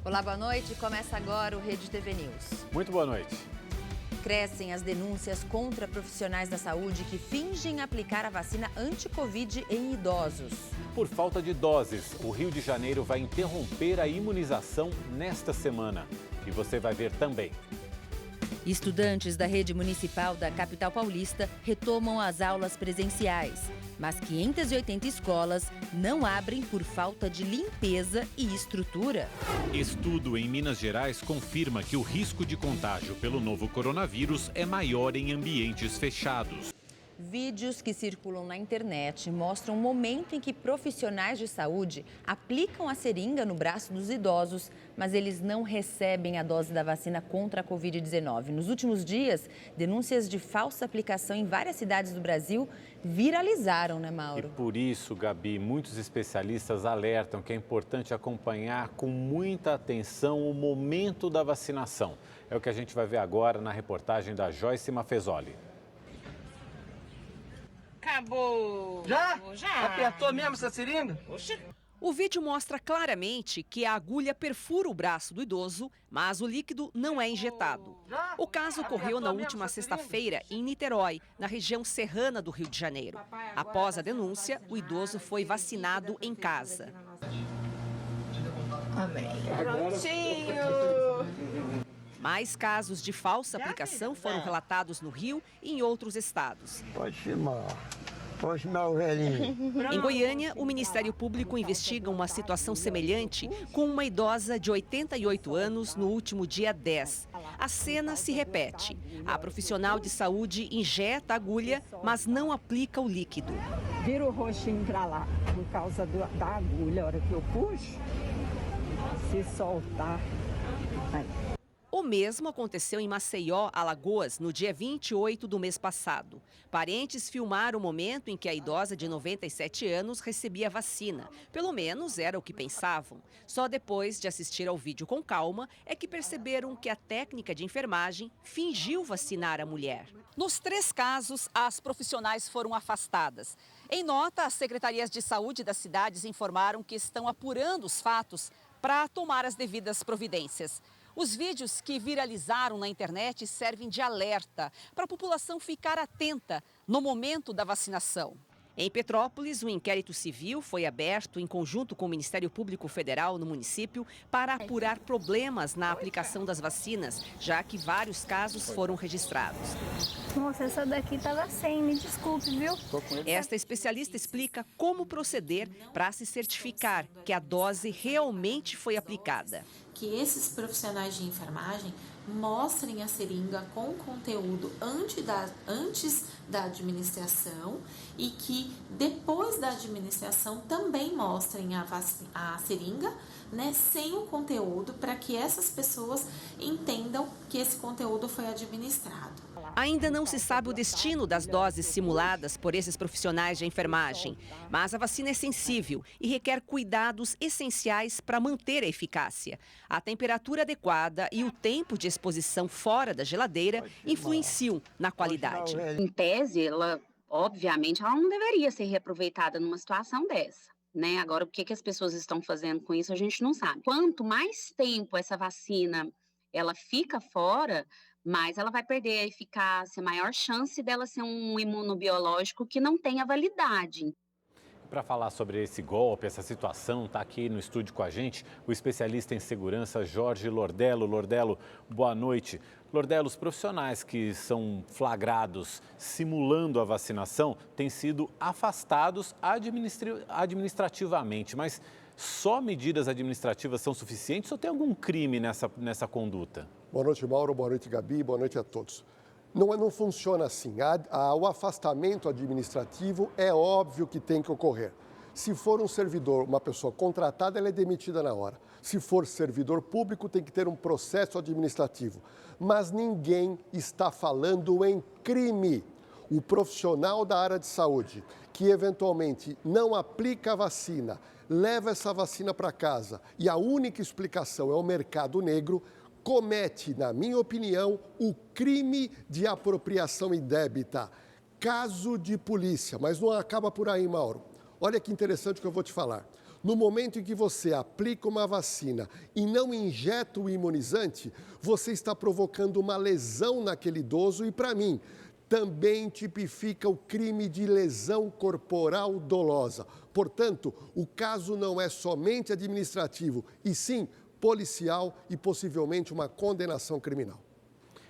Olá, boa noite. Começa agora o Rede TV News. Muito boa noite. Crescem as denúncias contra profissionais da saúde que fingem aplicar a vacina anti-Covid em idosos. Por falta de doses, o Rio de Janeiro vai interromper a imunização nesta semana. E você vai ver também. Estudantes da rede municipal da capital paulista retomam as aulas presenciais. Mas 580 escolas não abrem por falta de limpeza e estrutura. Estudo em Minas Gerais confirma que o risco de contágio pelo novo coronavírus é maior em ambientes fechados. Vídeos que circulam na internet mostram o momento em que profissionais de saúde aplicam a seringa no braço dos idosos, mas eles não recebem a dose da vacina contra a Covid-19. Nos últimos dias, denúncias de falsa aplicação em várias cidades do Brasil viralizaram, né, Mauro? E por isso, Gabi, muitos especialistas alertam que é importante acompanhar com muita atenção o momento da vacinação. É o que a gente vai ver agora na reportagem da Joyce Maffezoli. Acabou! Já? Apertou mesmo essa seringa? Oxi. O vídeo mostra claramente que a agulha perfura o braço do idoso, mas o líquido não é injetado. O caso ocorreu na última sexta-feira em Niterói, na região serrana do Rio de Janeiro. Após a denúncia, o idoso foi vacinado em casa. Amém. Prontinho! Mais casos de falsa aplicação foram relatados no Rio e em outros estados. Pode filmar o velhinho. Em Goiânia, o Ministério Público investiga uma situação semelhante com uma idosa de 88 anos no último dia 10. A cena se repete. A profissional de saúde injeta a agulha, mas não aplica o líquido. Vira o roxinho para lá, por causa da agulha. A hora que eu puxo, se soltar, aí. O mesmo aconteceu em Maceió, Alagoas, no dia 28 do mês passado. Parentes filmaram o momento em que a idosa de 97 anos recebia a vacina. Pelo menos era o que pensavam. Só depois de assistir ao vídeo com calma é que perceberam que a técnica de enfermagem fingiu vacinar a mulher. Nos 3 casos, as profissionais foram afastadas. Em nota, as secretarias de saúde das cidades informaram que estão apurando os fatos para tomar as devidas providências. Os vídeos que viralizaram na internet servem de alerta para a população ficar atenta no momento da vacinação. Em Petrópolis, um inquérito civil foi aberto em conjunto com o Ministério Público Federal no município para apurar problemas na aplicação das vacinas, já que vários casos foram registrados. Moça, essa daqui estava sem, me desculpe, viu? Esta especialista explica como proceder para se certificar que a dose realmente foi aplicada. Que esses profissionais de enfermagem mostrem a seringa com conteúdo antes da administração e que depois da administração também mostrem a seringa, né, sem o conteúdo, para que essas pessoas entendam que esse conteúdo foi administrado. Ainda não se sabe o destino das doses simuladas por esses profissionais de enfermagem, mas a vacina é sensível e requer cuidados essenciais para manter a eficácia. A temperatura adequada e o tempo de exposição fora da geladeira influenciam na qualidade. Em tese, obviamente, ela não deveria ser reaproveitada numa situação dessa. Né? Agora, o que as pessoas estão fazendo com isso, a gente não sabe. Quanto mais tempo essa vacina ela fica fora, mais ela vai perder a eficácia, maior chance dela ser um imunobiológico que não tenha validade. Para falar sobre esse golpe, essa situação, está aqui no estúdio com a gente o especialista em segurança Jorge Lordello. Lordello, boa noite. Lordello, os profissionais que são flagrados simulando a vacinação têm sido afastados administrativamente, mas só medidas administrativas são suficientes ou tem algum crime nessa conduta? Boa noite, Mauro. Boa noite, Gabi. Boa noite a todos. Não funciona assim. O afastamento administrativo é óbvio que tem que ocorrer. Se for um servidor, uma pessoa contratada, ela é demitida na hora. Se for servidor público, tem que ter um processo administrativo. Mas ninguém está falando em crime. O profissional da área de saúde que eventualmente não aplica a vacina, leva essa vacina para casa e a única explicação é o mercado negro, comete, na minha opinião, o crime de apropriação indébita. Caso de polícia, mas não acaba por aí, Mauro. Olha que interessante o que eu vou te falar. No momento em que você aplica uma vacina e não injeta o imunizante, você está provocando uma lesão naquele idoso e, para mim, também tipifica o crime de lesão corporal dolosa. Portanto, o caso não é somente administrativo, e sim policial e possivelmente uma condenação criminal.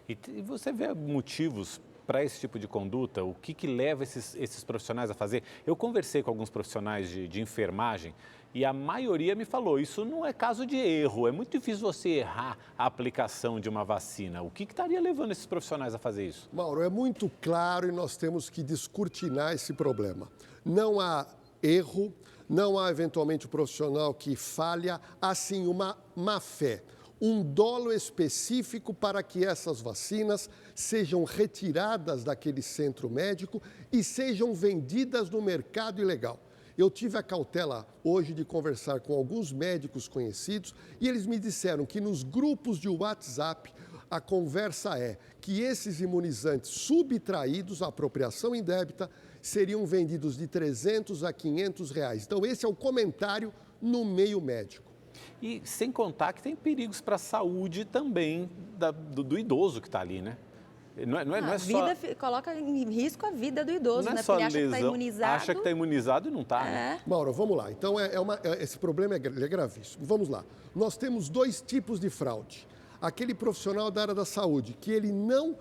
E você vê motivos para esse tipo de conduta? O que leva esses profissionais a fazer? Eu conversei com alguns profissionais de enfermagem e a maioria me falou, isso não é caso de erro, é muito difícil você errar a aplicação de uma vacina. O que estaria levando esses profissionais a fazer isso? Mauro, é muito claro e nós temos que descortinar esse problema. Não há erro, não há eventualmente um profissional que falha, há sim uma má-fé. Um dolo específico para que essas vacinas sejam retiradas daquele centro médico e sejam vendidas no mercado ilegal. Eu tive a cautela hoje de conversar com alguns médicos conhecidos e eles me disseram que nos grupos de WhatsApp a conversa é que esses imunizantes subtraídos, a apropriação indébita, seriam vendidos de R$300 a R$500. Então esse é o comentário no meio médico. E sem contar que tem perigos para a saúde também do idoso que está ali, né? Não é só... Coloca em risco a vida do idoso, não é né? só Porque ele lesão, acha que está imunizado. acha que está imunizado e não está, né? Mauro, vamos lá. Então, esse problema é gravíssimo. Vamos lá. Nós temos dois tipos de fraude. Aquele profissional da área da saúde, que ele não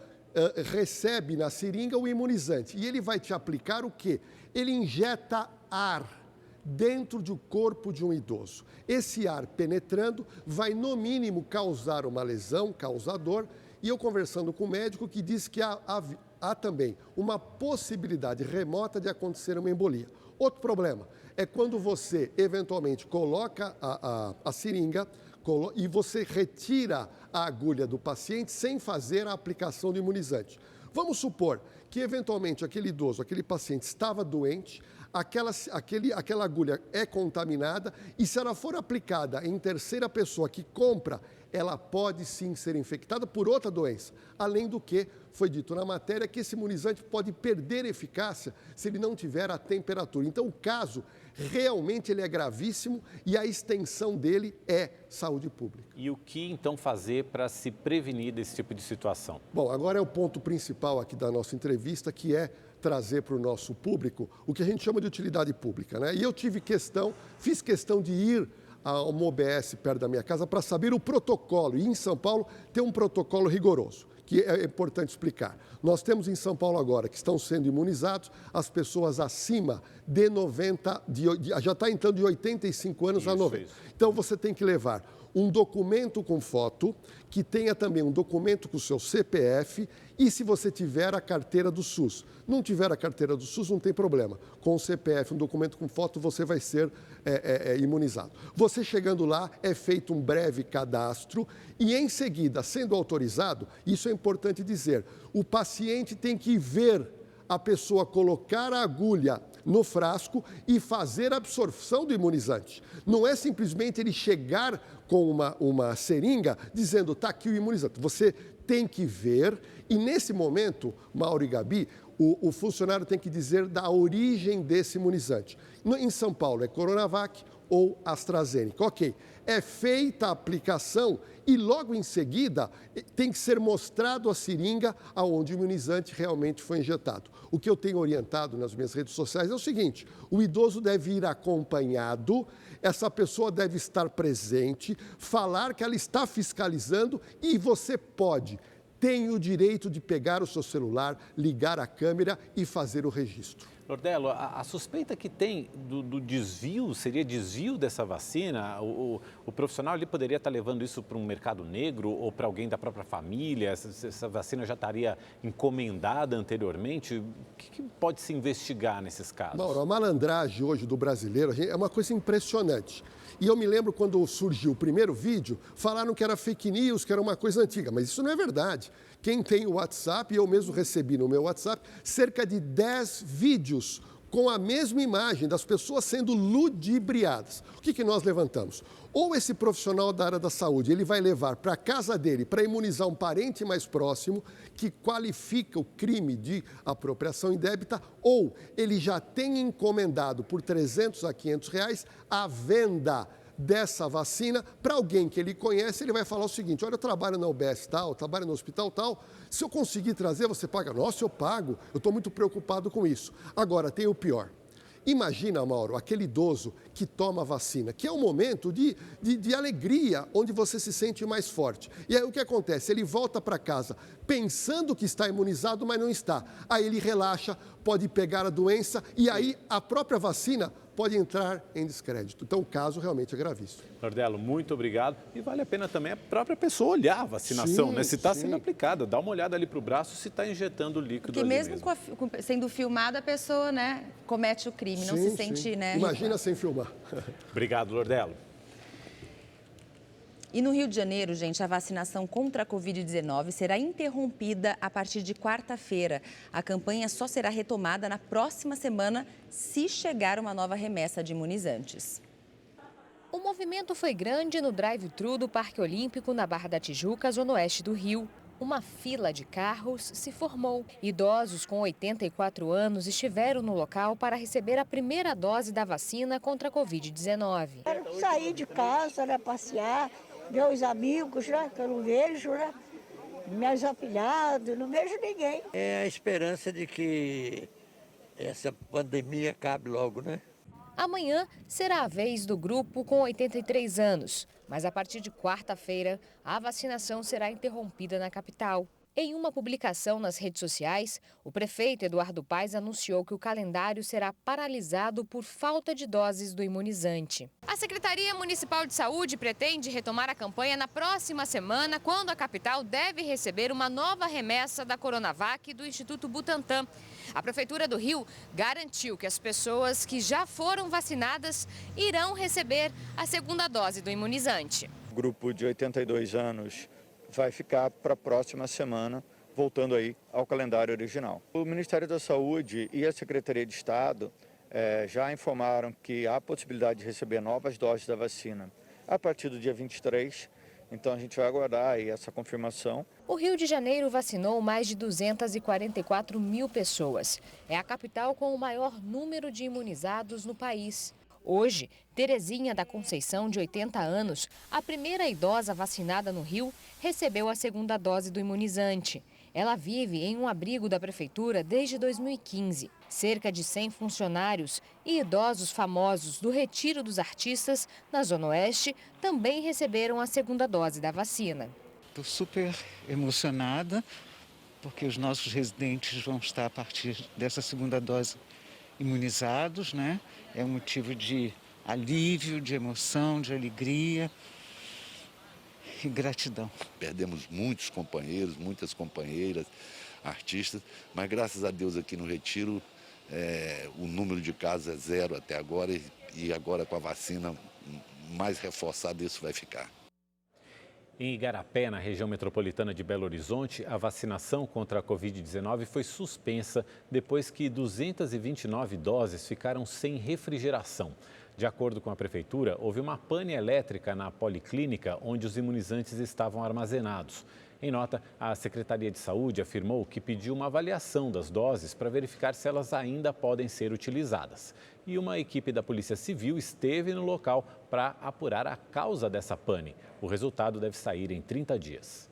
recebe na seringa o imunizante. E ele vai te aplicar o quê? Ele injeta ar dentro do corpo de um idoso. Esse ar penetrando vai, no mínimo, causar uma lesão, causador. E eu conversando com o médico que disse que há também uma possibilidade remota de acontecer uma embolia. Outro problema é quando você, eventualmente, coloca a seringa e você retira a agulha do paciente sem fazer a aplicação do imunizante. Vamos supor que, eventualmente, aquele idoso, aquele paciente estava doente, aquela agulha é contaminada e se ela for aplicada em terceira pessoa que compra, ela pode sim ser infectada por outra doença. Além do que, foi dito na matéria que esse imunizante pode perder eficácia se ele não tiver a temperatura. Então, o caso realmente ele é gravíssimo e a extensão dele é saúde pública. E o que então fazer para se prevenir desse tipo de situação? Bom, agora é o ponto principal aqui da nossa entrevista, que é trazer para o nosso público o que a gente chama de utilidade pública, né? E eu fiz questão de ir a uma OBS perto da minha casa para saber o protocolo. E em São Paulo tem um protocolo rigoroso, que é importante explicar. Nós temos em São Paulo agora que estão sendo imunizados as pessoas acima de 90, já está entrando de 85 anos a 90. Então você tem que levar um documento com foto, que tenha também um documento com o seu CPF e se você tiver a carteira do SUS. Não tiver a carteira do SUS, não tem problema. Com o CPF, um documento com foto, você vai ser imunizado. Você chegando lá, é feito um breve cadastro e em seguida, sendo autorizado, isso é importante dizer, o paciente tem que ver a pessoa colocar a agulha no frasco e fazer a absorção do imunizante. Não é simplesmente ele chegar com uma seringa dizendo, está aqui o imunizante. Você tem que ver e nesse momento, Mauro e Gabi, o funcionário tem que dizer da origem desse imunizante. Em São Paulo é Coronavac ou AstraZeneca. Ok, é feita a aplicação e logo em seguida tem que ser mostrado a seringa aonde o imunizante realmente foi injetado. O que eu tenho orientado nas minhas redes sociais é o seguinte, o idoso deve ir acompanhado, essa pessoa deve estar presente, falar que ela está fiscalizando e você tem o direito de pegar o seu celular, ligar a câmera e fazer o registro. Lordelo, a suspeita que tem do desvio, seria desvio dessa vacina? O profissional ali poderia estar levando isso para um mercado negro ou para alguém da própria família? Essa vacina já estaria encomendada anteriormente? O que pode se investigar nesses casos? Mauro, a malandragem hoje do brasileiro é uma coisa impressionante. E eu me lembro quando surgiu o primeiro vídeo, falaram que era fake news, que era uma coisa antiga, mas isso não é verdade. Quem tem o WhatsApp, eu mesmo recebi no meu WhatsApp, cerca de 10 vídeos com a mesma imagem das pessoas sendo ludibriadas. O que nós levantamos? Ou esse profissional da área da saúde, ele vai levar para a casa dele para imunizar um parente mais próximo, que qualifica o crime de apropriação indébita, ou ele já tem encomendado por R$300 a R$500 a venda dessa vacina para alguém que ele conhece. Ele vai falar o seguinte: olha, eu trabalho na UBS tal, eu trabalho no hospital tal, se eu conseguir trazer, você paga? Nossa, eu pago, eu estou muito preocupado com isso. Agora, tem o pior. Imagina, Mauro, aquele idoso que toma vacina, que é um momento de alegria, onde você se sente mais forte. E aí o que acontece? Ele volta para casa pensando que está imunizado, mas não está. Aí ele relaxa, pode pegar a doença e aí a própria vacina pode entrar em descrédito. Então o caso realmente é gravíssimo. Lordelo, muito obrigado. E vale a pena também a própria pessoa olhar a vacinação, sim, né? Se está sendo aplicada, dá uma olhada ali para o braço se está injetando líquido. Porque ali mesmo sendo filmada, a pessoa, né, comete o crime, não se sente, né? Imagina sem filmar. Obrigado, Lordelo. E no Rio de Janeiro, gente, a vacinação contra a Covid-19 será interrompida a partir de quarta-feira. A campanha só será retomada na próxima semana, se chegar uma nova remessa de imunizantes. O movimento foi grande no drive-thru do Parque Olímpico, na Barra da Tijuca, zona oeste do Rio. Uma fila de carros se formou. Idosos com 84 anos estiveram no local para receber a primeira dose da vacina contra a Covid-19. Quero sair de casa, né, passear, ver os amigos, né, que eu não vejo, né, meus afilhados, não vejo ninguém. É a esperança de que essa pandemia acabe logo, né? Amanhã será a vez do grupo com 83 anos, mas a partir de quarta-feira a vacinação será interrompida na capital. Em uma publicação nas redes sociais, o prefeito Eduardo Paes anunciou que o calendário será paralisado por falta de doses do imunizante. A Secretaria Municipal de Saúde pretende retomar a campanha na próxima semana, quando a capital deve receber uma nova remessa da Coronavac do Instituto Butantan. A Prefeitura do Rio garantiu que as pessoas que já foram vacinadas irão receber a segunda dose do imunizante. O grupo de 82 anos vai ficar para a próxima semana, voltando aí ao calendário original. O Ministério da Saúde e a Secretaria de Estado já informaram que há possibilidade de receber novas doses da vacina a partir do dia 23, então a gente vai aguardar aí essa confirmação. O Rio de Janeiro vacinou mais de 244 mil pessoas. É a capital com o maior número de imunizados no país. Hoje, Terezinha da Conceição, de 80 anos, a primeira idosa vacinada no Rio, recebeu a segunda dose do imunizante. Ela vive em um abrigo da prefeitura desde 2015. Cerca de 100 funcionários e idosos famosos do Retiro dos Artistas, na Zona Oeste, também receberam a segunda dose da vacina. Estou super emocionada, porque os nossos residentes vão estar, a partir dessa segunda dose, imunizados, né? É um motivo de alívio, de emoção, de alegria e gratidão. Perdemos muitos companheiros, muitas companheiras, artistas, mas graças a Deus aqui no Retiro o número de casos é 0 até agora e agora com a vacina mais reforçada isso vai ficar. Em Igarapé, na região metropolitana de Belo Horizonte, a vacinação contra a Covid-19 foi suspensa depois que 229 doses ficaram sem refrigeração. De acordo com a prefeitura, houve uma pane elétrica na policlínica onde os imunizantes estavam armazenados. Em nota, a Secretaria de Saúde afirmou que pediu uma avaliação das doses para verificar se elas ainda podem ser utilizadas. E uma equipe da Polícia Civil esteve no local para apurar a causa dessa pane. O resultado deve sair em 30 dias.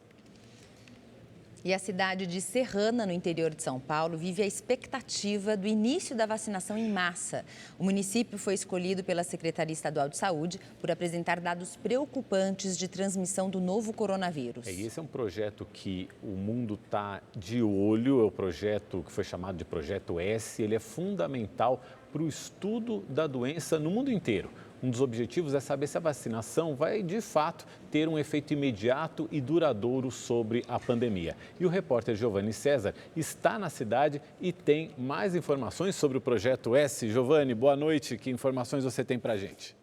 E a cidade de Serrana, no interior de São Paulo, vive a expectativa do início da vacinação em massa. O município foi escolhido pela Secretaria Estadual de Saúde por apresentar dados preocupantes de transmissão do novo coronavírus. Esse é um projeto que o mundo está de olho, é o projeto que foi chamado de Projeto S. Ele é fundamental para o estudo da doença no mundo inteiro. Um dos objetivos é saber se a vacinação vai, de fato, ter um efeito imediato e duradouro sobre a pandemia. E o repórter Giovanni César está na cidade e tem mais informações sobre o Projeto S. Giovanni, boa noite. Que informações você tem para a gente?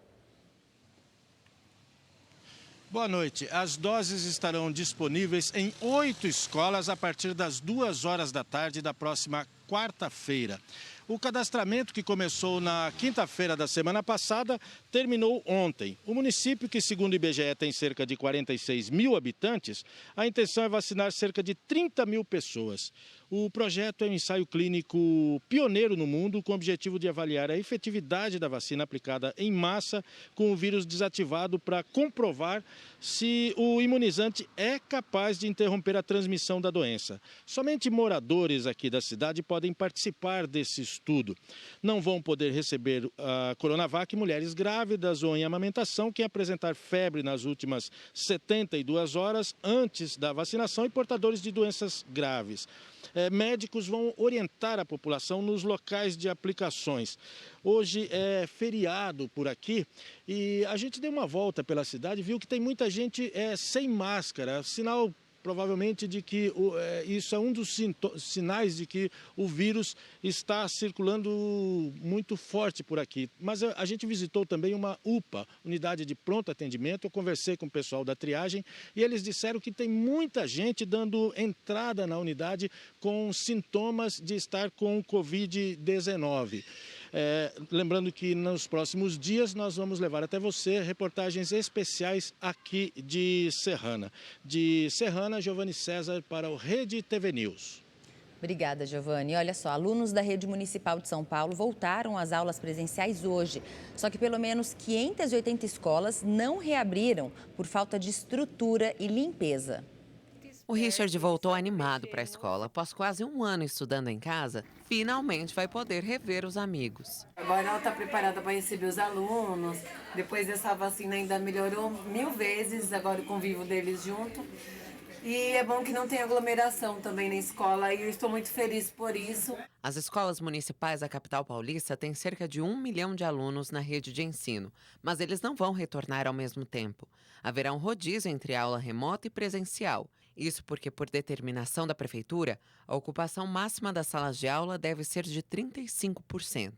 Boa noite. As doses estarão disponíveis em 8 escolas a partir das 2 horas da tarde da próxima quarta-feira. O cadastramento, que começou na quinta-feira da semana passada, terminou ontem. O município, que segundo o IBGE tem cerca de 46 mil habitantes, a intenção é vacinar cerca de 30 mil pessoas. O projeto é um ensaio clínico pioneiro no mundo, com o objetivo de avaliar a efetividade da vacina aplicada em massa com o vírus desativado para comprovar se o imunizante é capaz de interromper a transmissão da doença. Somente moradores aqui da cidade podem participar desse estudo. Não vão poder receber a Coronavac mulheres grávidas ou em amamentação, quem apresentar febre nas últimas 72 horas antes da vacinação e portadores de doenças graves. Médicos vão orientar a população nos locais de aplicações. Hoje é feriado por aqui e a gente deu uma volta pela cidade e viu que tem muita gente sem máscara, sinal provavelmente de que isso é um dos sinais de que o vírus está circulando muito forte por aqui. Mas a gente visitou também uma UPA, Unidade de Pronto Atendimento. Eu conversei com o pessoal da triagem e eles disseram que tem muita gente dando entrada na unidade com sintomas de estar com Covid-19. Lembrando que nos próximos dias nós vamos levar até você reportagens especiais aqui de Serrana. De Serrana, Giovanni César para o Rede TV News. Obrigada, Giovanni. Olha só, alunos da Rede Municipal de São Paulo voltaram às aulas presenciais hoje. Só que pelo menos 580 escolas não reabriram por falta de estrutura e limpeza. O Richard voltou animado para a escola. Após quase um ano estudando em casa, finalmente vai poder rever os amigos. Agora ela está preparada para receber os alunos. Depois dessa vacina ainda melhorou 1000 vezes, agora o convívio deles junto. E é bom que não tem aglomeração também na escola e eu estou muito feliz por isso. As escolas municipais da capital paulista têm cerca de 1 milhão de alunos na rede de ensino, mas eles não vão retornar ao mesmo tempo. Haverá um rodízio entre aula remota e presencial. Isso porque, por determinação da prefeitura, a ocupação máxima das salas de aula deve ser de 35%.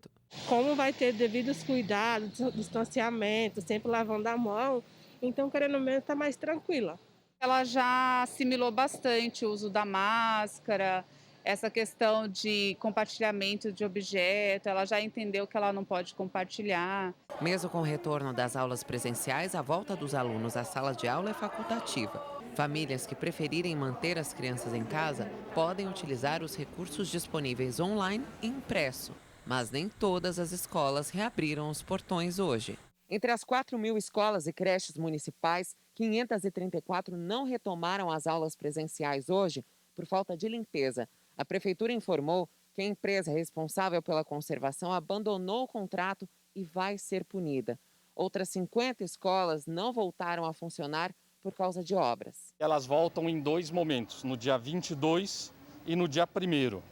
Como vai ter devidos cuidados, distanciamento, sempre lavando a mão, então, querendo mesmo, está mais tranquila. Ela já assimilou bastante o uso da máscara, essa questão de compartilhamento de objeto, ela já entendeu que ela não pode compartilhar. Mesmo com o retorno das aulas presenciais, a volta dos alunos às salas de aula é facultativa. Famílias que preferirem manter as crianças em casa podem utilizar os recursos disponíveis online e impresso, mas nem todas as escolas reabriram os portões hoje. Entre as 4.000 escolas e creches municipais, 534 não retomaram as aulas presenciais hoje por falta de limpeza. A prefeitura informou que a empresa responsável pela conservação abandonou o contrato e vai ser punida. Outras 50 escolas não voltaram a funcionar por causa de obras. Elas voltam em 2 momentos, no dia 22 e no dia 1º.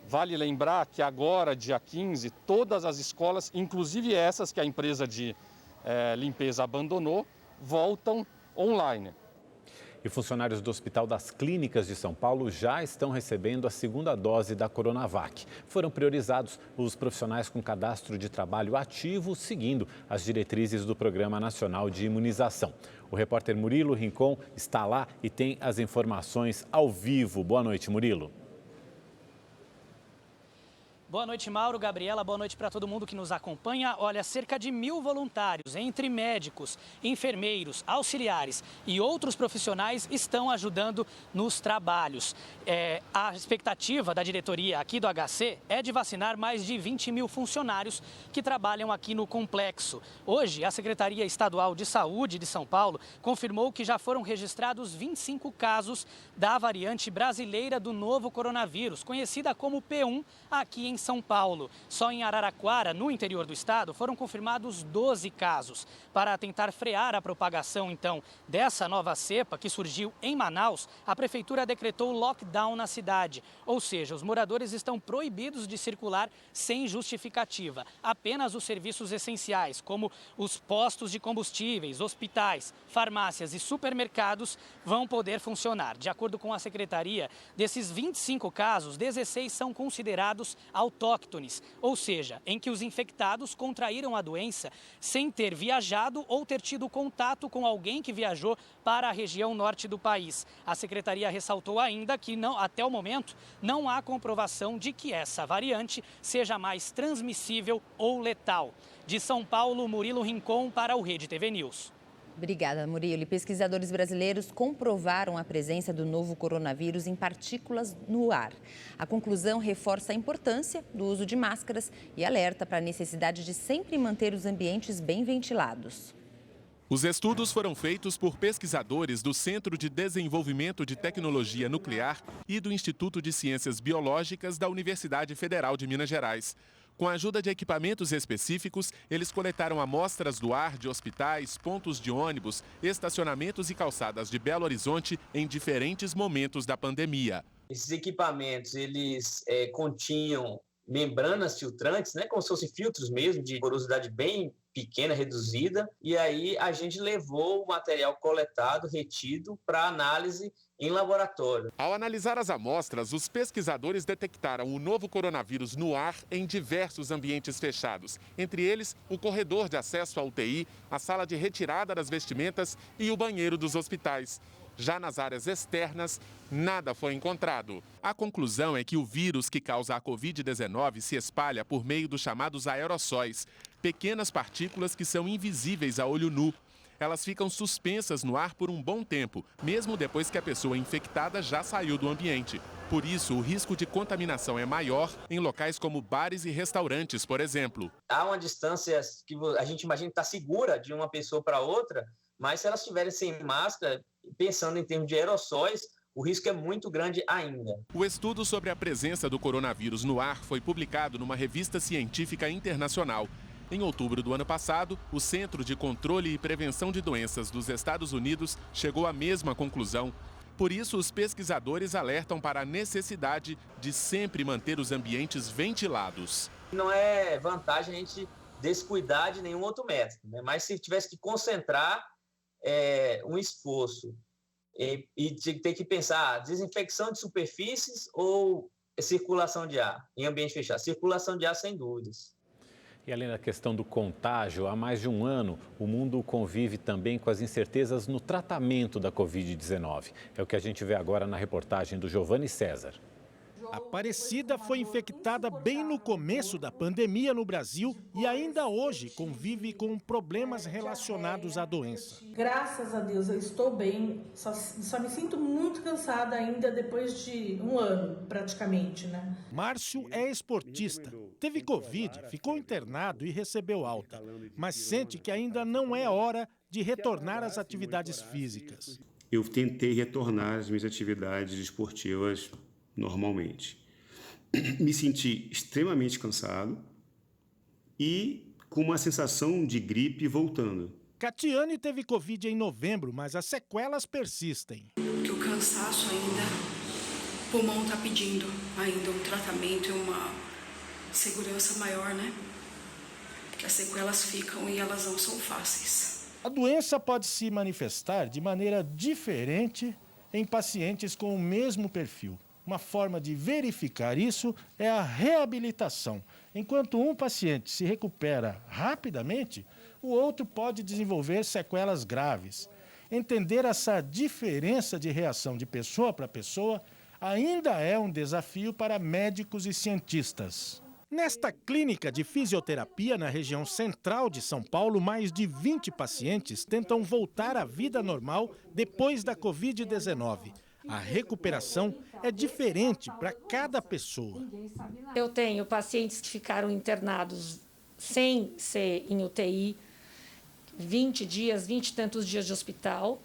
Vale lembrar que agora, dia 15, todas as escolas, inclusive essas que a empresa de limpeza abandonou, voltam online. E funcionários do Hospital das Clínicas de São Paulo já estão recebendo a segunda dose da Coronavac. Foram priorizados os profissionais com cadastro de trabalho ativo, seguindo as diretrizes do Programa Nacional de Imunização. O repórter Murilo Rincon está lá e tem as informações ao vivo. Boa noite, Murilo. Boa noite, Mauro, Gabriela, boa noite para todo mundo que nos acompanha. Olha, cerca de 1000 voluntários, entre médicos, enfermeiros, auxiliares e outros profissionais estão ajudando nos trabalhos. A expectativa da diretoria aqui do HC é de vacinar mais de 20.000 funcionários que trabalham aqui no complexo. Hoje, a Secretaria Estadual de Saúde de São Paulo confirmou que já foram registrados 25 casos da variante brasileira do novo coronavírus, conhecida como P1, aqui em São Paulo. Só em Araraquara, no interior do estado, foram confirmados 12 casos. Para tentar frear a propagação, então, dessa nova cepa que surgiu em Manaus, a prefeitura decretou lockdown na cidade. Ou seja, os moradores estão proibidos de circular sem justificativa. Apenas os serviços essenciais, como os postos de combustíveis, hospitais, farmácias e supermercados, vão poder funcionar. De acordo com a secretaria, desses 25 casos, 16 são considerados autóctones, ou seja, em que os infectados contraíram a doença sem ter viajado ou ter tido contato com alguém que viajou para a região norte do país. A secretaria ressaltou ainda que até o momento não há comprovação de que essa variante seja mais transmissível ou letal. De São Paulo, Murilo Rincon para o Rede TV News. Obrigada, Murilo. E pesquisadores brasileiros comprovaram a presença do novo coronavírus em partículas no ar. A conclusão reforça a importância do uso de máscaras e alerta para a necessidade de sempre manter os ambientes bem ventilados. Os estudos foram feitos por pesquisadores do Centro de Desenvolvimento de Tecnologia Nuclear e do Instituto de Ciências Biológicas da Universidade Federal de Minas Gerais. Com a ajuda de equipamentos específicos, eles coletaram amostras do ar de hospitais, pontos de ônibus, estacionamentos e calçadas de Belo Horizonte em diferentes momentos da pandemia. Esses equipamentos, eles continham membranas filtrantes, né, como se fossem filtros mesmo, de porosidade bem pequena, reduzida, e aí a gente levou o material coletado, retido, para análise em laboratório. Ao analisar as amostras, os pesquisadores detectaram o novo coronavírus no ar em diversos ambientes fechados, entre eles o corredor de acesso à UTI, a sala de retirada das vestimentas e o banheiro dos hospitais. Já nas áreas externas, nada foi encontrado. A conclusão é que o vírus que causa a Covid-19 se espalha por meio dos chamados aerossóis, pequenas partículas que são invisíveis a olho nu. Elas ficam suspensas no ar por um bom tempo, mesmo depois que a pessoa infectada já saiu do ambiente. Por isso, o risco de contaminação é maior em locais como bares e restaurantes, por exemplo. Há uma distância que a gente imagina que está segura de uma pessoa para outra, mas se elas estiverem sem máscara, pensando em termos de aerossóis, o risco é muito grande ainda. O estudo sobre a presença do coronavírus no ar foi publicado numa revista científica internacional. Em outubro do ano passado, o Centro de Controle e Prevenção de Doenças dos Estados Unidos chegou à mesma conclusão. Por isso, os pesquisadores alertam para a necessidade de sempre manter os ambientes ventilados. Não é vantagem a gente descuidar de nenhum outro método, né? Mas se tivesse que concentrar um esforço e ter que pensar desinfecção de superfícies ou circulação de ar em ambiente fechado. Circulação de ar, sem dúvidas. E além da questão do contágio, há mais de um ano, o mundo convive também com as incertezas no tratamento da Covid-19. É o que a gente vê agora na reportagem do Giovanni César. Aparecida foi infectada bem no começo da pandemia no Brasil e ainda hoje convive com problemas relacionados à doença. Graças a Deus eu estou bem, só me sinto muito cansada ainda depois de um ano praticamente, né? Márcio é esportista, teve Covid, ficou internado e recebeu alta, mas sente que ainda não é hora de retornar às atividades físicas. Eu tentei retornar às minhas atividades esportivas normalmente. Me senti extremamente cansado e com uma sensação de gripe voltando. Catiane teve Covid em novembro, mas as sequelas persistem. Porque o cansaço ainda, o pulmão está pedindo ainda um tratamento e uma segurança maior, né? Porque as sequelas ficam e elas não são fáceis. A doença pode se manifestar de maneira diferente em pacientes com o mesmo perfil. Uma forma de verificar isso é a reabilitação. Enquanto um paciente se recupera rapidamente, o outro pode desenvolver sequelas graves. Entender essa diferença de reação de pessoa para pessoa ainda é um desafio para médicos e cientistas. Nesta clínica de fisioterapia na região central de São Paulo, mais de 20 pacientes tentam voltar à vida normal depois da Covid-19. A recuperação é diferente para cada pessoa. Eu tenho pacientes que ficaram internados sem ser em UTI, 20 dias, 20 e tantos dias de hospital,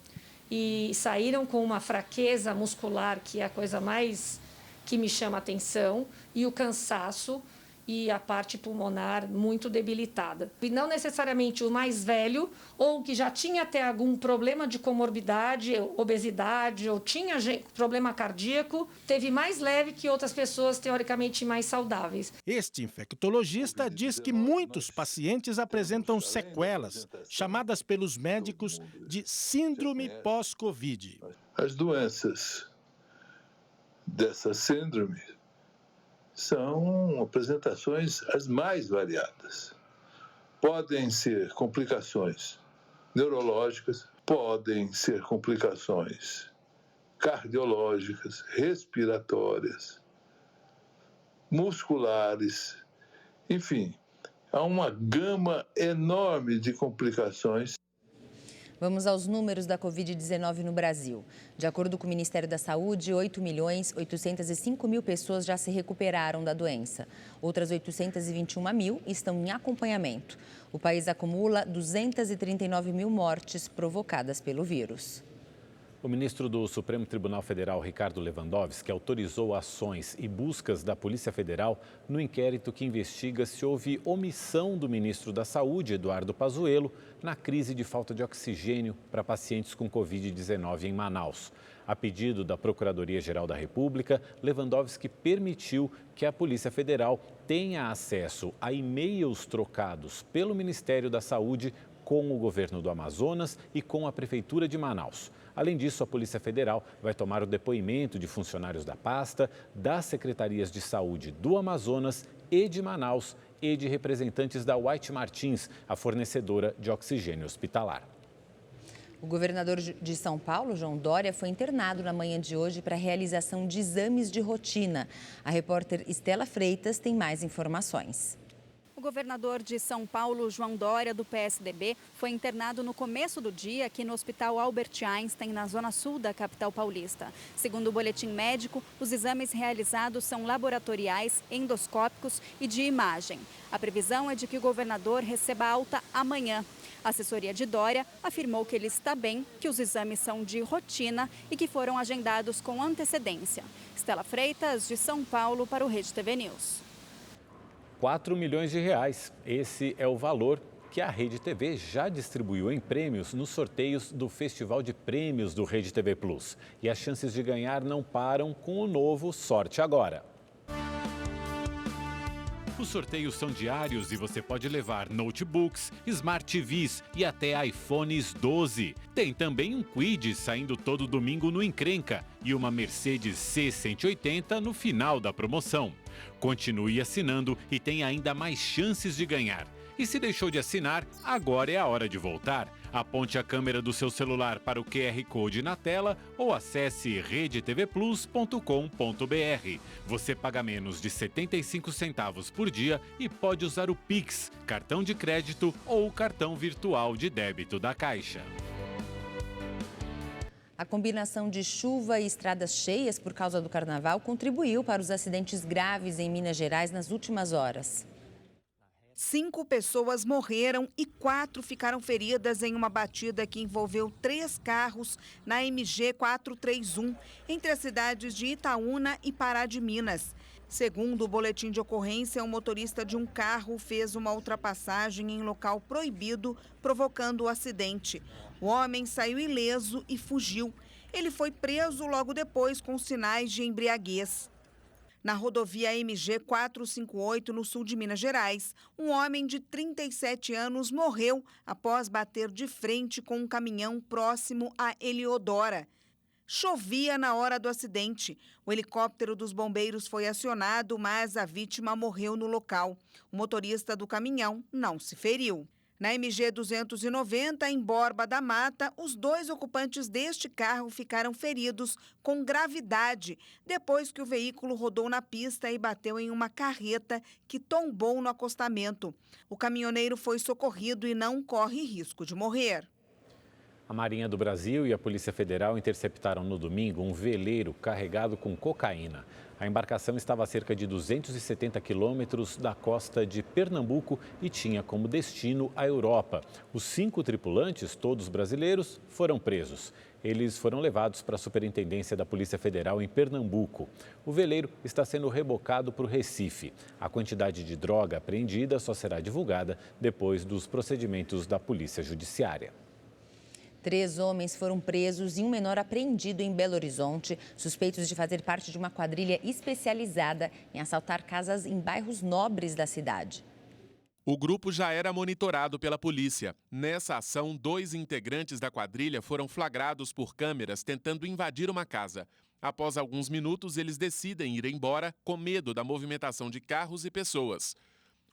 e saíram com uma fraqueza muscular, que é a coisa mais que me chama a atenção, e o cansaço e a parte pulmonar muito debilitada. E não necessariamente o mais velho ou que já tinha até algum problema de comorbidade, obesidade ou tinha problema cardíaco, teve mais leve que outras pessoas teoricamente mais saudáveis. Este infectologista diz que muitos pacientes apresentam sequelas, chamadas pelos médicos de síndrome pós-Covid. As doenças dessa síndrome são apresentações as mais variadas. Podem ser complicações neurológicas, podem ser complicações cardiológicas, respiratórias, musculares, enfim, há uma gama enorme de complicações. Vamos aos números da Covid-19 no Brasil. De acordo com o Ministério da Saúde, 8.805.000 pessoas já se recuperaram da doença. Outras 821.000 estão em acompanhamento. O país acumula 239.000 mortes provocadas pelo vírus. O ministro do Supremo Tribunal Federal, Ricardo Lewandowski, autorizou ações e buscas da Polícia Federal no inquérito que investiga se houve omissão do ministro da Saúde, Eduardo Pazuello, na crise de falta de oxigênio para pacientes com Covid-19 em Manaus. A pedido da Procuradoria-Geral da República, Lewandowski permitiu que a Polícia Federal tenha acesso a e-mails trocados pelo Ministério da Saúde com o governo do Amazonas e com a Prefeitura de Manaus. Além disso, a Polícia Federal vai tomar o depoimento de funcionários da pasta, das secretarias de saúde do Amazonas e de Manaus e de representantes da White Martins, a fornecedora de oxigênio hospitalar. O governador de São Paulo, João Dória, foi internado na manhã de hoje para a realização de exames de rotina. A repórter Estela Freitas tem mais informações. O governador de São Paulo, João Dória, do PSDB, foi internado no começo do dia aqui no Hospital Albert Einstein, na zona sul da capital paulista. Segundo o boletim médico, os exames realizados são laboratoriais, endoscópicos e de imagem. A previsão é de que o governador receba alta amanhã. A assessoria de Dória afirmou que ele está bem, que os exames são de rotina e que foram agendados com antecedência. Estela Freitas, de São Paulo, para o Rede TV News. 4 milhões de reais. Esse é o valor que a Rede TV já distribuiu em prêmios nos sorteios do Festival de Prêmios do Rede TV Plus. E as chances de ganhar não param com o novo Sorte Agora. Os sorteios são diários e você pode levar notebooks, Smart TVs e até iPhones 12. Tem também um Kwid saindo todo domingo no Encrenca e uma Mercedes C180 no final da promoção. Continue assinando e tem ainda mais chances de ganhar. E se deixou de assinar, agora é a hora de voltar. Aponte a câmera do seu celular para o QR Code na tela ou acesse redetvplus.com.br. Você paga menos de 75 centavos por dia e pode usar o Pix, cartão de crédito ou cartão virtual de débito da Caixa. A combinação de chuva e estradas cheias por causa do carnaval contribuiu para os acidentes graves em Minas Gerais nas últimas horas. 5 pessoas morreram e 4 ficaram feridas em uma batida que envolveu 3 carros na MG 431, entre as cidades de Itaúna e Pará de Minas. Segundo o boletim de ocorrência, um motorista de um carro fez uma ultrapassagem em local proibido, provocando o acidente. O homem saiu ileso e fugiu. Ele foi preso logo depois com sinais de embriaguez. Na rodovia MG 458, no sul de Minas Gerais, um homem de 37 anos morreu após bater de frente com um caminhão próximo a Heliodora. Chovia na hora do acidente. O helicóptero dos bombeiros foi acionado, mas a vítima morreu no local. O motorista do caminhão não se feriu. Na MG 290, em Borba da Mata, os 2 ocupantes deste carro ficaram feridos com gravidade depois que o veículo rodou na pista e bateu em uma carreta que tombou no acostamento. O caminhoneiro foi socorrido e não corre risco de morrer. A Marinha do Brasil e a Polícia Federal interceptaram no domingo um veleiro carregado com cocaína. A embarcação estava a cerca de 270 quilômetros da costa de Pernambuco e tinha como destino a Europa. Os 5 tripulantes, todos brasileiros, foram presos. Eles foram levados para a Superintendência da Polícia Federal em Pernambuco. O veleiro está sendo rebocado para o Recife. A quantidade de droga apreendida só será divulgada depois dos procedimentos da Polícia Judiciária. 3 homens foram presos e um menor apreendido em Belo Horizonte, suspeitos de fazer parte de uma quadrilha especializada em assaltar casas em bairros nobres da cidade. O grupo já era monitorado pela polícia. Nessa ação, 2 integrantes da quadrilha foram flagrados por câmeras tentando invadir uma casa. Após alguns minutos, eles decidem ir embora com medo da movimentação de carros e pessoas.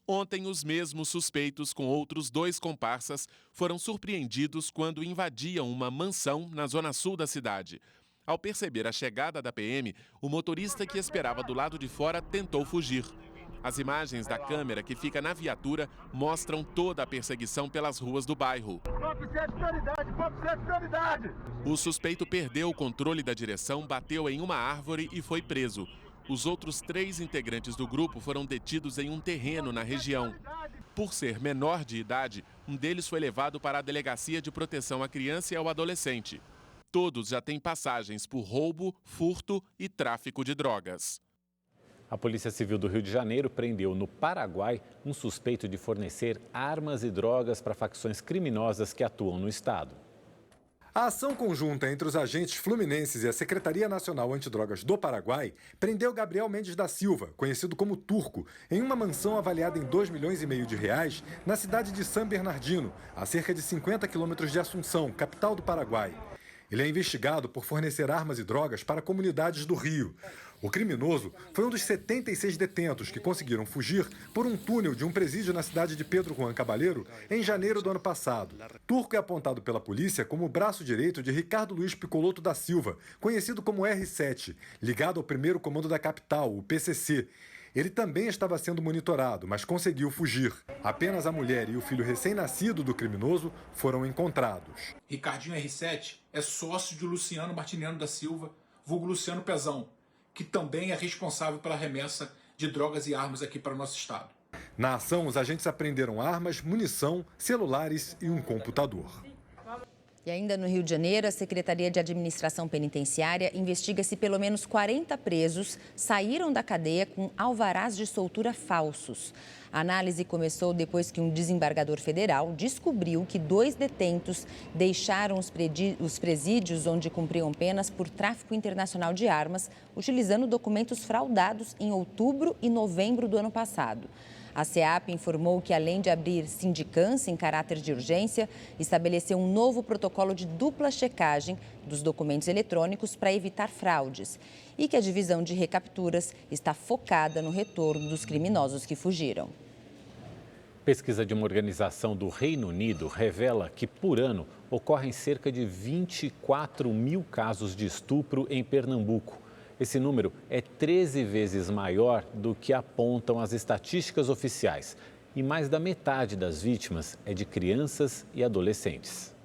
Ontem, os mesmos suspeitos com outros 2 comparsas foram surpreendidos quando invadiam uma mansão na zona sul da cidade. Ao perceber a chegada da PM, o motorista que esperava do lado de fora tentou fugir. As imagens da câmera que fica na viatura mostram toda a perseguição pelas ruas do bairro. O suspeito perdeu o controle da direção, bateu em uma árvore e foi preso. Os outros 3 integrantes do grupo foram detidos em um terreno na região. Por ser menor de idade, um deles foi levado para a Delegacia de Proteção à Criança e ao Adolescente. Todos já têm passagens por roubo, furto e tráfico de drogas. A Polícia Civil do Rio de Janeiro prendeu no Paraguai um suspeito de fornecer armas e drogas para facções criminosas que atuam no estado. A ação conjunta entre os agentes fluminenses e a Secretaria Nacional Antidrogas do Paraguai prendeu Gabriel Mendes da Silva, conhecido como Turco, em uma mansão avaliada em R$2,5 milhões na cidade de San Bernardino, a cerca de 50 quilômetros de Assunção, capital do Paraguai. Ele é investigado por fornecer armas e drogas para comunidades do Rio. O criminoso foi um dos 76 detentos que conseguiram fugir por um túnel de um presídio na cidade de Pedro Juan Cabaleiro em janeiro do ano passado. Turco é apontado pela polícia como o braço direito de Ricardo Luiz Picoloto da Silva, conhecido como R7, ligado ao primeiro comando da capital, o PCC. Ele também estava sendo monitorado, mas conseguiu fugir. Apenas a mulher e o filho recém-nascido do criminoso foram encontrados. Ricardinho R7 é sócio de Luciano Martiniano da Silva, vulgo Luciano Pezão, que também é responsável pela remessa de drogas e armas aqui para o nosso estado. Na ação, os agentes apreenderam armas, munição, celulares e um computador. E ainda no Rio de Janeiro, a Secretaria de Administração Penitenciária investiga se pelo menos 40 presos saíram da cadeia com alvarás de soltura falsos. A análise começou depois que um desembargador federal descobriu que 2 detentos deixaram os presídios onde cumpriam penas por tráfico internacional de armas, utilizando documentos fraudados em outubro e novembro do ano passado. A SEAP informou que, além de abrir sindicância em caráter de urgência, estabeleceu um novo protocolo de dupla checagem dos documentos eletrônicos para evitar fraudes e que a divisão de recapturas está focada no retorno dos criminosos que fugiram. Pesquisa de uma organização do Reino Unido revela que, por ano, ocorrem cerca de 24 mil casos de estupro em Pernambuco. Esse número é 13 vezes maior do que apontam as estatísticas oficiais. E mais da metade das vítimas é de crianças e adolescentes.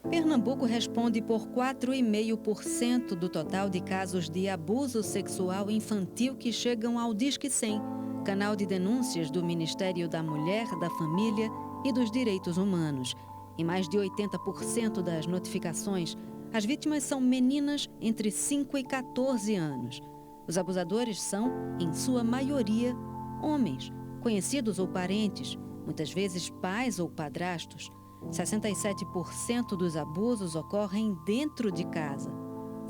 Pernambuco responde por 4,5% do total de casos de abuso sexual infantil que chegam ao Disque 100, canal de denúncias do Ministério da Mulher, da Família e dos Direitos Humanos. Em mais de 80% das notificações, as vítimas são meninas entre 5 e 14 anos. Os abusadores são, em sua maioria, homens, conhecidos ou parentes, muitas vezes pais ou padrastos. 67% dos abusos ocorrem dentro de casa.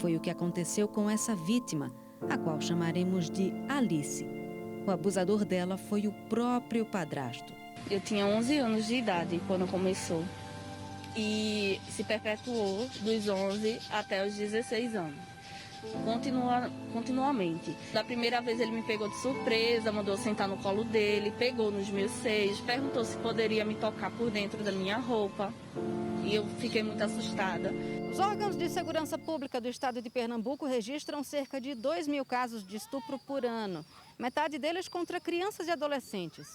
Foi o que aconteceu com essa vítima, a qual chamaremos de Alice. O abusador dela foi o próprio padrasto. Eu tinha 11 anos de idade quando começou. E se perpetuou dos 11 até os 16 anos, continuamente. Da primeira vez ele me pegou de surpresa, mandou sentar no colo dele, pegou nos meus seios, perguntou se poderia me tocar por dentro da minha roupa e eu fiquei muito assustada. Os órgãos de segurança pública do estado de Pernambuco registram cerca de 2 mil casos de estupro por ano, metade deles contra crianças e adolescentes.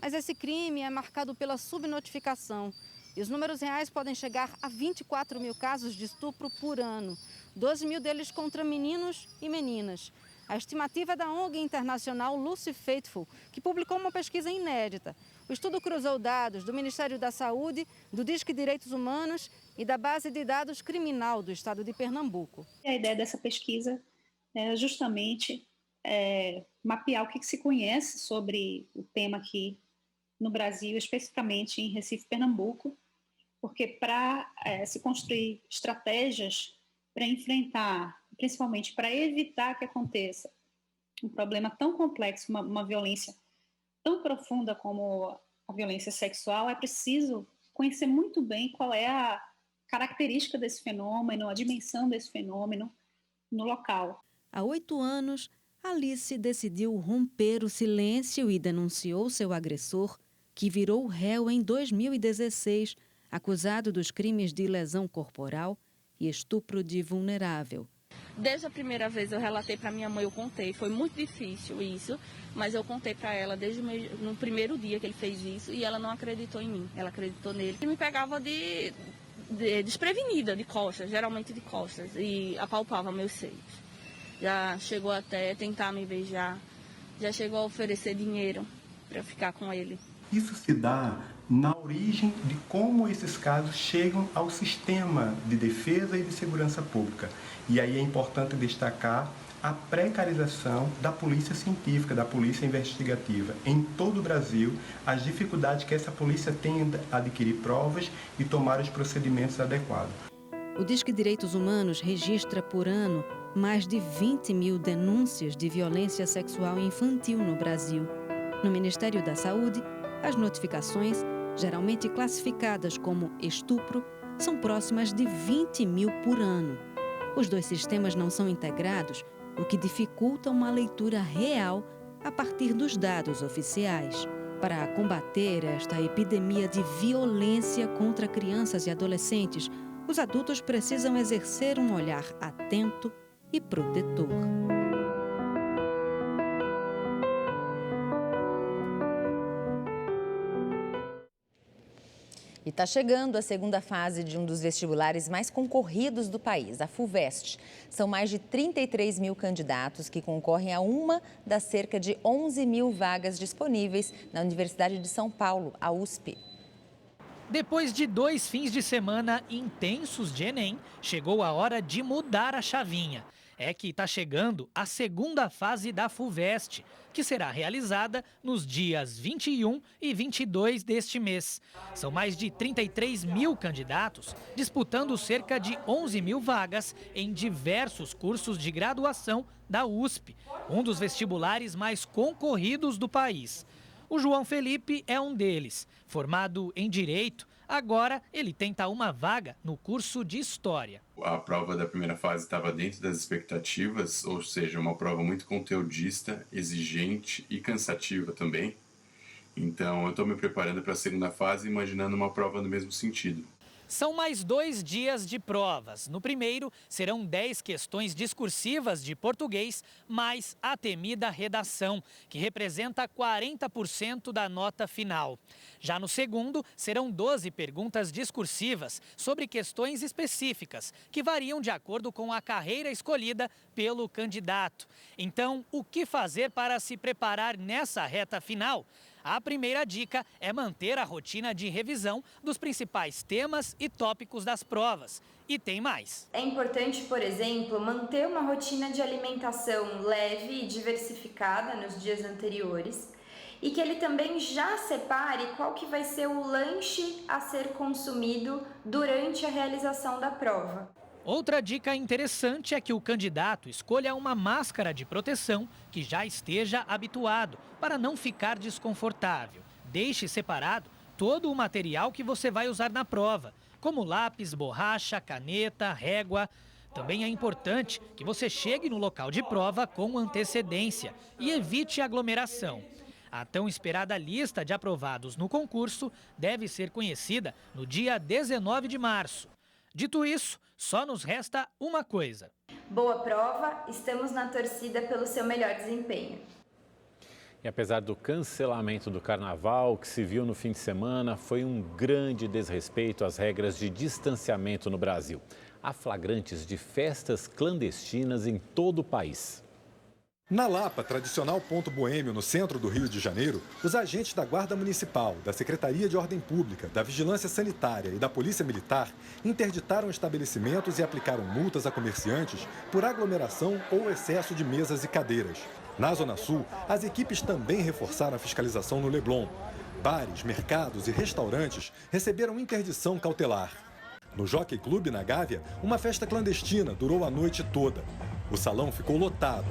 Mas esse crime é marcado pela subnotificação. E os números reais podem chegar a 24 mil casos de estupro por ano, 12 mil deles contra meninos e meninas. A estimativa é da ONG internacional Lucy Faithful, que publicou uma pesquisa inédita. O estudo cruzou dados do Ministério da Saúde, do Disque Direitos Humanos e da Base de Dados Criminal do estado de Pernambuco. A ideia dessa pesquisa é justamente mapear o que se conhece sobre o tema aqui no Brasil, especificamente em Recife, Pernambuco, porque para se construir estratégias para enfrentar, principalmente para evitar que aconteça um problema tão complexo, uma violência tão profunda como a violência sexual, é preciso conhecer muito bem qual é a característica desse fenômeno, a dimensão desse fenômeno no local. Há 8 anos, Alice decidiu romper o silêncio e denunciou seu agressor, que virou réu em 2016, acusado dos crimes de lesão corporal e estupro de vulnerável. Desde a primeira vez eu relatei para minha mãe, eu contei. Foi muito difícil isso, mas eu contei para ela desde no primeiro dia que ele fez isso e ela não acreditou em mim, ela acreditou nele. Ele me pegava desprevenida, de costas, geralmente de costas, e apalpava meus seios. Já chegou até tentar me beijar, já chegou a oferecer dinheiro para ficar com ele. Isso se dá na origem de como esses casos chegam ao sistema de defesa e de segurança pública. E aí é importante destacar a precarização da polícia científica, da polícia investigativa. Em todo o Brasil, as dificuldades que essa polícia tem em adquirir provas e tomar os procedimentos adequados. O Disque Direitos Humanos registra por ano mais de 20 mil denúncias de violência sexual infantil no Brasil. No Ministério da Saúde, as notificações, geralmente classificadas como estupro, são próximas de 20 mil por ano. Os dois sistemas não são integrados, o que dificulta uma leitura real a partir dos dados oficiais. Para combater esta epidemia de violência contra crianças e adolescentes, os adultos precisam exercer um olhar atento e protetor. E está chegando a segunda fase de um dos vestibulares mais concorridos do país, a FUVEST. São mais de 33 mil candidatos que concorrem a uma das cerca de 11 mil vagas disponíveis na Universidade de São Paulo, a USP. Depois de 2 fins de semana intensos de Enem, chegou a hora de mudar a chavinha. É que está chegando a segunda fase da FUVEST, que será realizada nos dias 21 e 22 deste mês. São mais de 33 mil candidatos disputando cerca de 11 mil vagas em diversos cursos de graduação da USP, um dos vestibulares mais concorridos do país. O João Felipe é um deles. Formado em Direito, agora ele tenta uma vaga no curso de História. A prova da primeira fase estava dentro das expectativas, ou seja, uma prova muito conteudista, exigente e cansativa também. Então, eu estou me preparando para a segunda fase, imaginando uma prova no mesmo sentido. São mais 2 dias de provas. No primeiro, serão 10 questões discursivas de português, mais a temida redação, que representa 40% da nota final. Já no segundo, serão 12 perguntas discursivas sobre questões específicas, que variam de acordo com a carreira escolhida pelo candidato. Então, o que fazer para se preparar nessa reta final? A primeira dica é manter a rotina de revisão dos principais temas e tópicos das provas. E tem mais. É importante, por exemplo, manter uma rotina de alimentação leve e diversificada nos dias anteriores e que ele também já separe qual que vai ser o lanche a ser consumido durante a realização da prova. Outra dica interessante é que o candidato escolha uma máscara de proteção que já esteja habituado, para não ficar desconfortável. Deixe separado todo o material que você vai usar na prova, como lápis, borracha, caneta, régua. Também é importante que você chegue no local de prova com antecedência e evite aglomeração. A tão esperada lista de aprovados no concurso deve ser conhecida no dia 19 de março. Dito isso, só nos resta uma coisa. Boa prova, estamos na torcida pelo seu melhor desempenho. E apesar do cancelamento do carnaval que se viu no fim de semana, foi um grande desrespeito às regras de distanciamento no Brasil. Há flagrantes de festas clandestinas em todo o país. Na Lapa, tradicional ponto boêmio no centro do Rio de Janeiro, os agentes da Guarda Municipal, da Secretaria de Ordem Pública, da Vigilância Sanitária e da Polícia Militar interditaram estabelecimentos e aplicaram multas a comerciantes por aglomeração ou excesso de mesas e cadeiras. Na Zona Sul, as equipes também reforçaram a fiscalização no Leblon. Bares, mercados e restaurantes receberam interdição cautelar. No Jockey Club, na Gávea, uma festa clandestina durou a noite toda. O salão ficou lotado.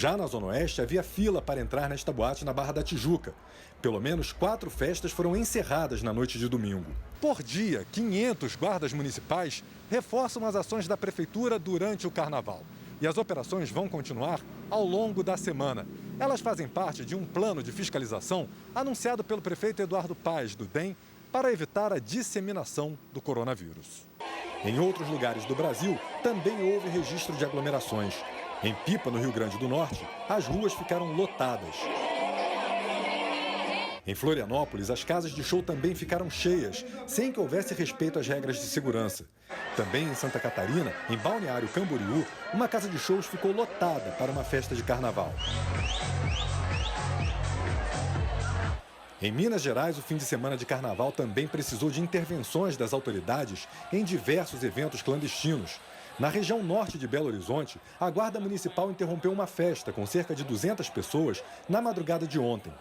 Já na Zona Oeste, havia fila para entrar nesta boate na Barra da Tijuca. Pelo menos 4 festas foram encerradas na noite de domingo. Por dia, 500 guardas municipais reforçam as ações da prefeitura durante o carnaval. E as operações vão continuar ao longo da semana. Elas fazem parte de um plano de fiscalização anunciado pelo prefeito Eduardo Paes, do DEM, para evitar a disseminação do coronavírus. Em outros lugares do Brasil, também houve registro de aglomerações. Em Pipa, no Rio Grande do Norte, as ruas ficaram lotadas. Em Florianópolis, as casas de show também ficaram cheias, sem que houvesse respeito às regras de segurança. Também em Santa Catarina, em Balneário Camboriú, uma casa de shows ficou lotada para uma festa de carnaval. Em Minas Gerais, o fim de semana de carnaval também precisou de intervenções das autoridades em diversos eventos clandestinos. Na região norte de Belo Horizonte, a Guarda Municipal interrompeu uma festa com cerca de 200 pessoas na madrugada de ontem.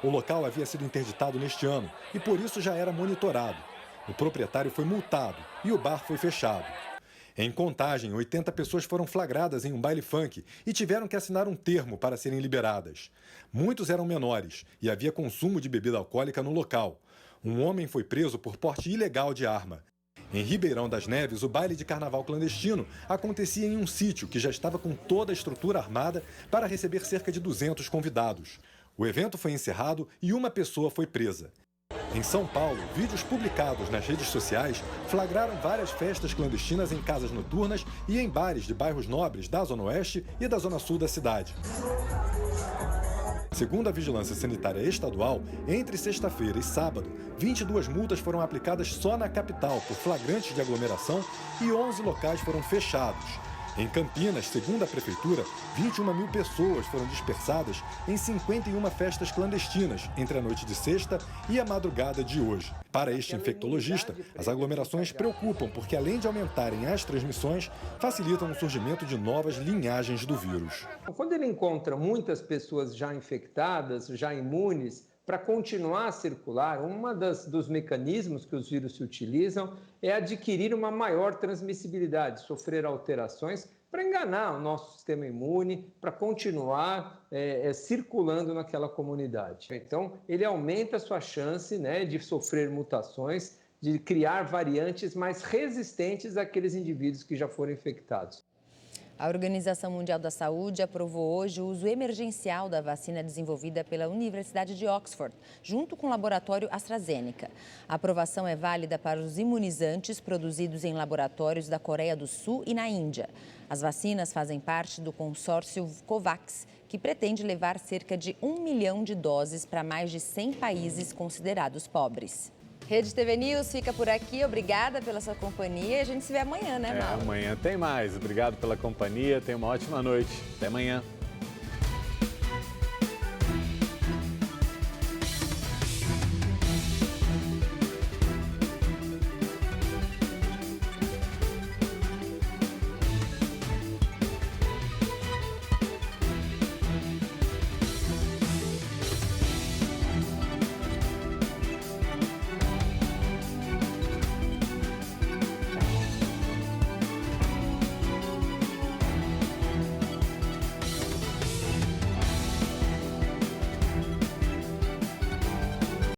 O local havia sido interditado neste ano e por isso já era monitorado. O proprietário foi multado e o bar foi fechado. Em Contagem, 80 pessoas foram flagradas em um baile funk e tiveram que assinar um termo para serem liberadas. Muitos eram menores e havia consumo de bebida alcoólica no local. Um homem foi preso por porte ilegal de arma. Em Ribeirão das Neves, o baile de carnaval clandestino acontecia em um sítio que já estava com toda a estrutura armada para receber cerca de 200 convidados. O evento foi encerrado e uma pessoa foi presa. Em São Paulo, vídeos publicados nas redes sociais flagraram várias festas clandestinas em casas noturnas e em bares de bairros nobres da Zona Oeste e da Zona Sul da cidade. Segundo a Vigilância Sanitária Estadual, entre sexta-feira e sábado, 22 multas foram aplicadas só na capital por flagrantes de aglomeração e 11 locais foram fechados. Em Campinas, segundo a Prefeitura, 21 mil pessoas foram dispersadas em 51 festas clandestinas entre a noite de sexta e a madrugada de hoje. Para este infectologista, as aglomerações preocupam porque, além de aumentarem as transmissões, facilitam o surgimento de novas linhagens do vírus. Quando ele encontra muitas pessoas já infectadas, já imunes, para continuar a circular, dos mecanismos que os vírus se utilizam é adquirir uma maior transmissibilidade, sofrer alterações para enganar o nosso sistema imune, para continuar circulando naquela comunidade. Então, ele aumenta a sua chance, né, de sofrer mutações, de criar variantes mais resistentes àqueles indivíduos que já foram infectados. A Organização Mundial da Saúde aprovou hoje o uso emergencial da vacina desenvolvida pela Universidade de Oxford, junto com o laboratório AstraZeneca. A aprovação é válida para os imunizantes produzidos em laboratórios da Coreia do Sul e na Índia. As vacinas fazem parte do consórcio COVAX, que pretende levar cerca de 1 milhão de doses para mais de 100 países considerados pobres. Rede TV News fica por aqui. Obrigada pela sua companhia. A gente se vê amanhã, né, Mauro? Amanhã tem mais. Obrigado pela companhia. Tenha uma ótima noite. Até amanhã.